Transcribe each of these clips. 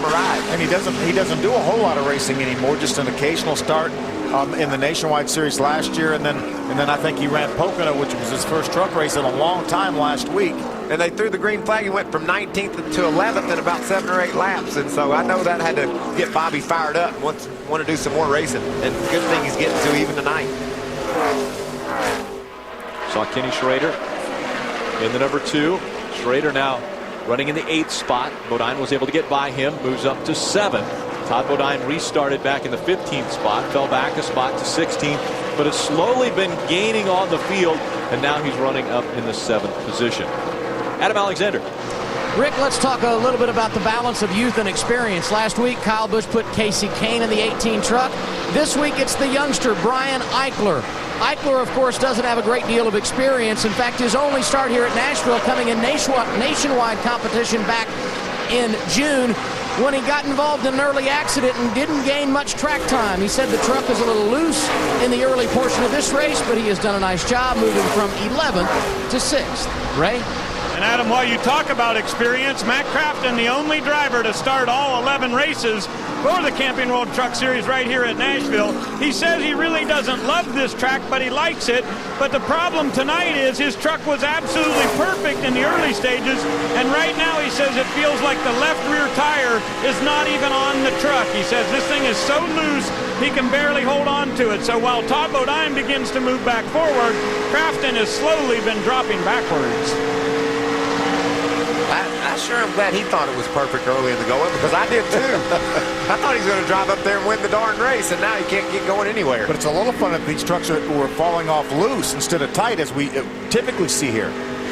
him a ride. And he doesn't do a whole lot of racing anymore, just an occasional start in the Nationwide Series last year, and then I think he ran Pocono, which was his first truck race in a long time last week. And they threw the green flag. He went from 19th to 11th in about 7 or 8 laps. And so I know that had to get Bobby fired up and want to do some more racing. And good thing he's getting to even tonight. Saw Kenny Schrader in the number 2. Schrader now running in the 8th spot. Bodine was able to get by him, moves up to 7th. Todd Bodine restarted back in the 15th spot, fell back a spot to 16th, but has slowly been gaining on the field, and now he's running up in the 7th position. Adam Alexander. Rick, let's talk a little bit about the balance of youth and experience. Last week, Kyle Busch put Casey Kane in the 18 truck. This week, it's the youngster, Brian Eichler. Eichler, of course, doesn't have a great deal of experience. In fact, his only start here at Nashville coming in nationwide competition back in June when he got involved in an early accident and didn't gain much track time. He said the truck is a little loose in the early portion of this race, but he has done a nice job moving from 11th to 6th. Ray? And Adam, while you talk about experience, Matt Crafton, the only driver to start all 11 races for the Camping World Truck Series right here at Nashville. He says he really doesn't love this track, but he likes it. But the problem tonight is his truck was absolutely perfect in the early stages, and right now he says it feels like the left rear tire is not even on the truck. He says this thing is so loose he can barely hold on to it. So while Todd Bodine begins to move back forward, Crafton has slowly been dropping backwards. I sure am glad he thought it was perfect early in the going, because I did too. I thought he was going to drive up there and win the darn race, and now he can't get going anywhere. But it's a little fun if these trucks were falling off loose instead of tight, as we typically see here.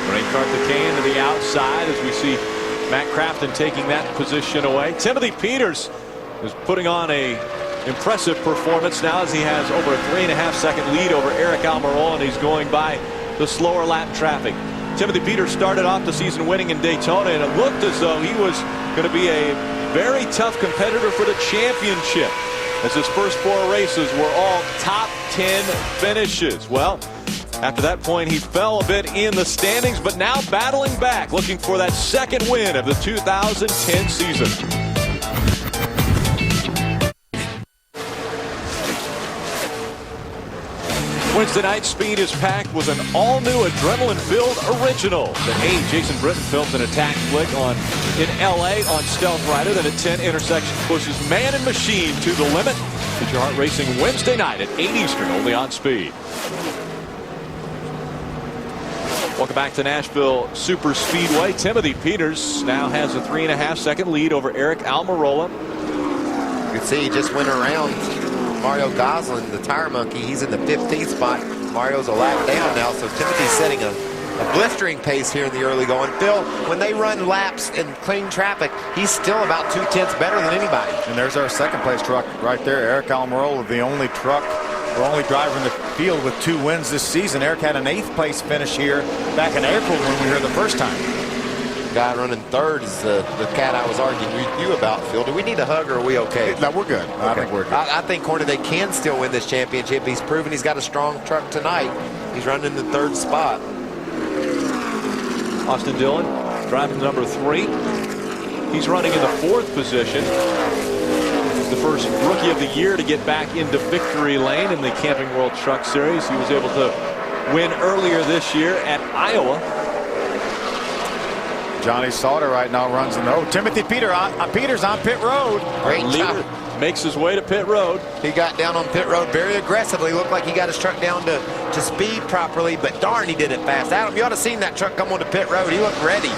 Ray Carthacane to the outside as we see Matt Crafton taking that position away. Timothy Peters is putting on a impressive performance now as he has over a 3.5-second lead over Eric Almirola, and he's going by the slower lap traffic. Timothy Peters started off the season winning in Daytona, and it looked as though he was going to be a very tough competitor for the championship, as his first 4 races were all top 10 finishes. Well, after that point, he fell a bit in the standings, but now battling back, looking for that second win of the 2010 season. Wednesday night speed is packed with an all-new adrenaline-filled original. Then Jason Britton films an attack flick in L.A. on Stealth Rider. Then at 10, Intersection pushes man and machine to the limit. Get your heart racing Wednesday night at 8 Eastern, only on Speed. Welcome back to Nashville Superspeedway. Timothy Peters now has a 3.5-second lead over Eric Almirola. You can see he just went around Mario Goslin, the tire monkey. He's in the 15th spot. Mario's a lap down now, so Timothy's setting a blistering pace here in the early going. Phil, when they run laps in clean traffic, he's still about 2/10 better than anybody. And there's our second place truck right there. Eric Almirola, the only driver in the field with 2 wins this season. Eric had an 8th place finish here back in April when we were here the first time. Guy running 3rd is the cat I was arguing with you about, Phil. Do we need a hug, or are we okay? No, we're good. Okay. I think we're good. I think Hornaday can still win this championship. He's proven he's got a strong truck tonight. He's running in the 3rd spot. Austin Dillon driving number 3. He's running in the 4th position. He's the first rookie of the year to get back into victory lane in the Camping World Truck Series. He was able to win earlier this year at Iowa. Johnny Sauter right now runs in the Timothy Peters on pit road. Great job. Makes his way to pit road. He got down on pit road very aggressively. Looked like he got his truck down to speed properly, but darn, he did it fast. Adam, you ought to have seen that truck come onto pit road. He looked ready.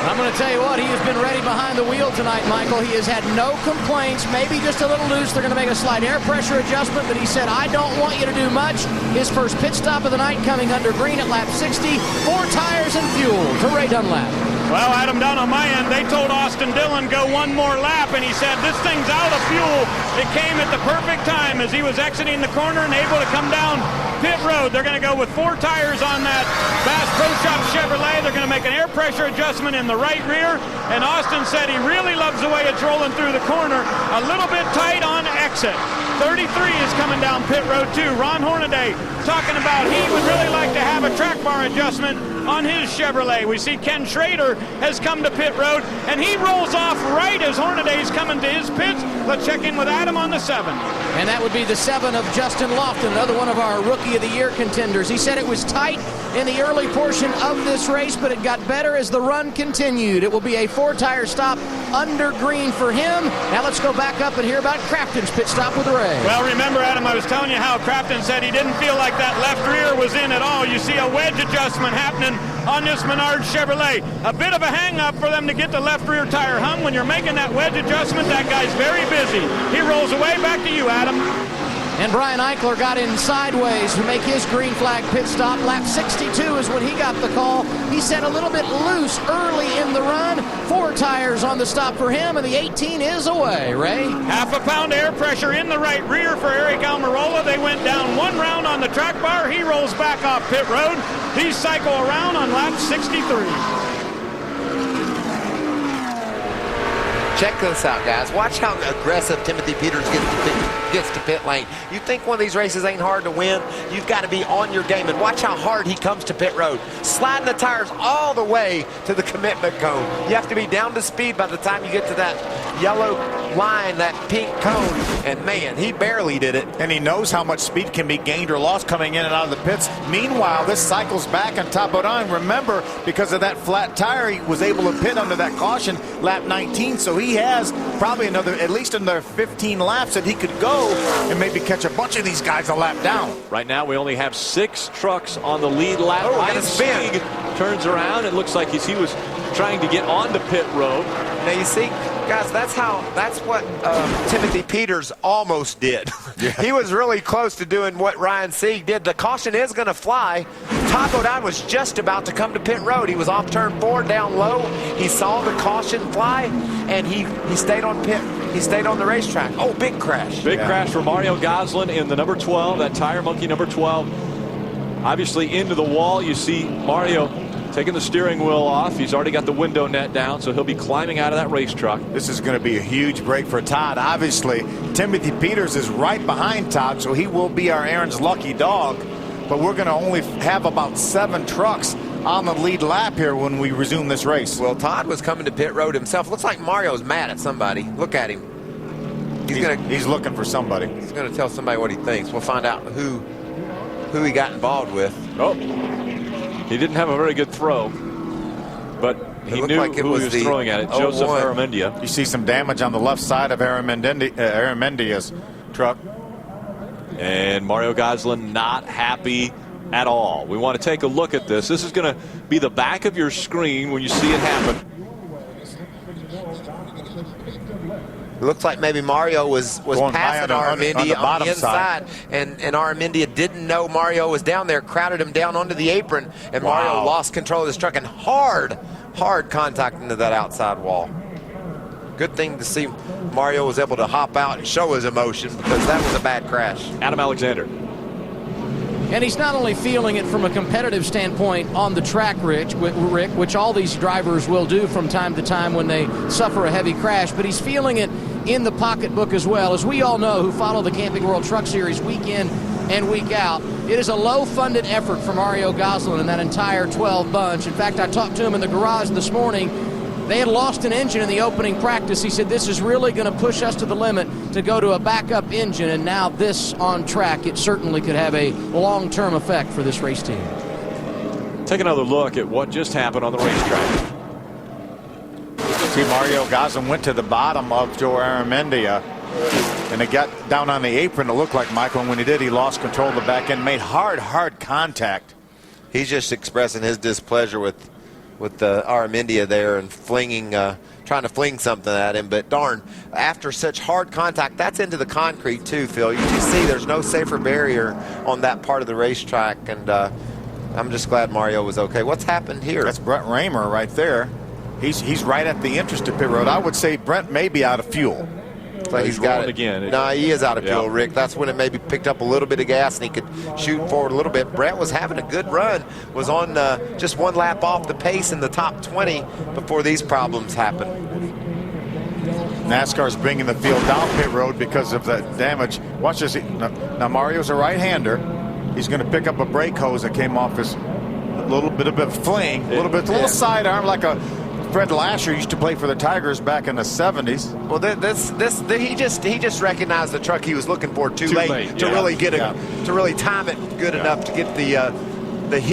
I'm going to tell you what, he has been ready behind the wheel tonight, Michael. He has had no complaints, maybe just a little loose. They're going to make a slight air pressure adjustment, but he said, I don't want you to do much. His first pit stop of the night coming under green at lap 60. 4 tires and fuel to Ray Dunlap. Well, Adam, down on my end, they told Austin Dillon go 1 more lap, and he said this thing's out of fuel. It came at the perfect time as he was exiting the corner and able to come down pit road. They're going to go with 4 tires on that Bass Pro Shop Chevrolet. They're going to make an air pressure adjustment in the right rear. And Austin said he really loves the way it's rolling through the corner. A little bit tight on exit. 33 is coming down pit road too. Ron Hornaday talking about he would really like to have a track bar adjustment on his Chevrolet. We see Ken Schrader has come to pit road, and he rolls off right as Hornaday's coming to his pits. Let's check in with Adam on the 7. And that would be the 7 of Justin Lofton, another one of our Rookie of the Year contenders. He said it was tight in the early portion of this race, but it got better as the run continued. It will be a 4-tire stop under green for him. Now let's go back up and hear about Crafton's pit stop with Ray. Well, remember, Adam, I was telling you how Crafton said he didn't feel like that left rear was in at all. You see a wedge adjustment happening on this Menard Chevrolet. A bit of a hang-up for them to get the left rear tire hung. When you're making that wedge adjustment, that guy's very busy. He rolls away. Back to you, Adam. And Brian Eichler got in sideways to make his green flag pit stop. Lap 62 is when he got the call. He said a little bit loose early in the run. 4 tires on the stop for him, and the 18 is away. Ray? Half a pound air pressure in the right rear for Eric Almirola. They went down 1 round on the track bar. He rolls back off pit road. He cycle around on lap 63. Check this out, guys. Watch how aggressive Timothy Peters gets to pit lane. You think one of these races ain't hard to win? You've got to be on your game. And watch how hard he comes to pit road. Sliding the tires all the way to the commitment cone. You have to be down to speed by the time you get to that yellow line, that pink cone. And, man, he barely did it. And he knows how much speed can be gained or lost coming in and out of the pits. Meanwhile, this cycles back on top of nine. Remember, because of that flat tire, he was able to pit under that caution lap 19. So he has probably at least another 15 laps that he could go and maybe catch a bunch of these guys a lap down. Right now we only have 6 trucks on the lead lap. Oh, Ryan and a spin. Sieg turns around. It looks like he was trying to get onto pit road. Now you see, guys, that's what Timothy Peters almost did. Yeah. He was really close to doing what Ryan Sieg did. The caution is going to fly. Todd Bodine was just about to come to pit road. He was off turn 4 down low. He saw the caution fly, and he stayed on pit. He stayed on the racetrack. Oh, big crash. Big crash for Mario Goslin in the number 12, that tire monkey number 12. Obviously into the wall. You see Mario taking the steering wheel off. He's already got the window net down, so he'll be climbing out of that race truck. This is going to be a huge break for Todd. Obviously, Timothy Peters is right behind Todd, so he will be our Aaron's lucky dog. But we're going to only have about 7 trucks on the lead lap here when we resume this race. Well, Todd was coming to pit road himself. Looks like Mario's mad at somebody. Look at him. He's looking for somebody. He's going to tell somebody what he thinks. We'll find out who he got involved with. Oh, he didn't have a very good throw, but he knew like who he was throwing at it. Joseph Aramendia. You see some damage on the left side of Aramendia's truck. And Mario Goslin not happy at all. We want to take a look at this. This is going to be the back of your screen when you see it happen. It looks like maybe Mario was passing Aramendia on the inside, and Aramendia didn't know Mario was down there, crowded him down onto the apron, and Mario lost control of his truck and hard contact into that outside wall. Good thing to see Mario was able to hop out and show his emotion, because that was a bad crash. Adam Alexander. And he's not only feeling it from a competitive standpoint on the track, Rick, which all these drivers will do from time to time when they suffer a heavy crash, but he's feeling it in the pocketbook as well. As we all know who follow the Camping World Truck Series week in and week out, it is a low-funded effort for Mario Goslin and that entire 12 bunch. In fact, I talked to him in the garage this morning. They had lost an engine in the opening practice. He said, this is really going to push us to the limit to go to a backup engine, and now this on track, it certainly could have a long-term effect for this race team. Take another look at what just happened on the racetrack. See, Mario Goslin went to the bottom of Joe Aramendia, and it got down on the apron. It looked like Michael, and when he did, he lost control of the back end, made hard contact. He's just expressing his displeasure with the Aramendia there and trying to fling something at him. But darn, after such hard contact, that's into the concrete too, Phil. You can see there's no safer barrier on that part of the racetrack, and I'm just glad Mario was okay. What's happened here? That's Brent Raymer right there. He's right at the entrance to pit road. I would say Brent may be out of fuel. Like he's got it again. No, he is out of fuel, Yeah. Rick. That's when it maybe picked up a little bit of gas and he could shoot forward a little bit. Brett was having a good run, was on just one lap off the pace in the top 20 before these problems happened. NASCAR's bringing the field down pit road because of the damage. Watch this. Now Mario's a right-hander. He's going to pick up a brake hose that came off his little bit of a fling, a little sidearm, like a Fred Lasher used to play for the Tigers back in the 70s. Well, he just recognized the truck he was looking for too late to really get to really time it good enough to get the hit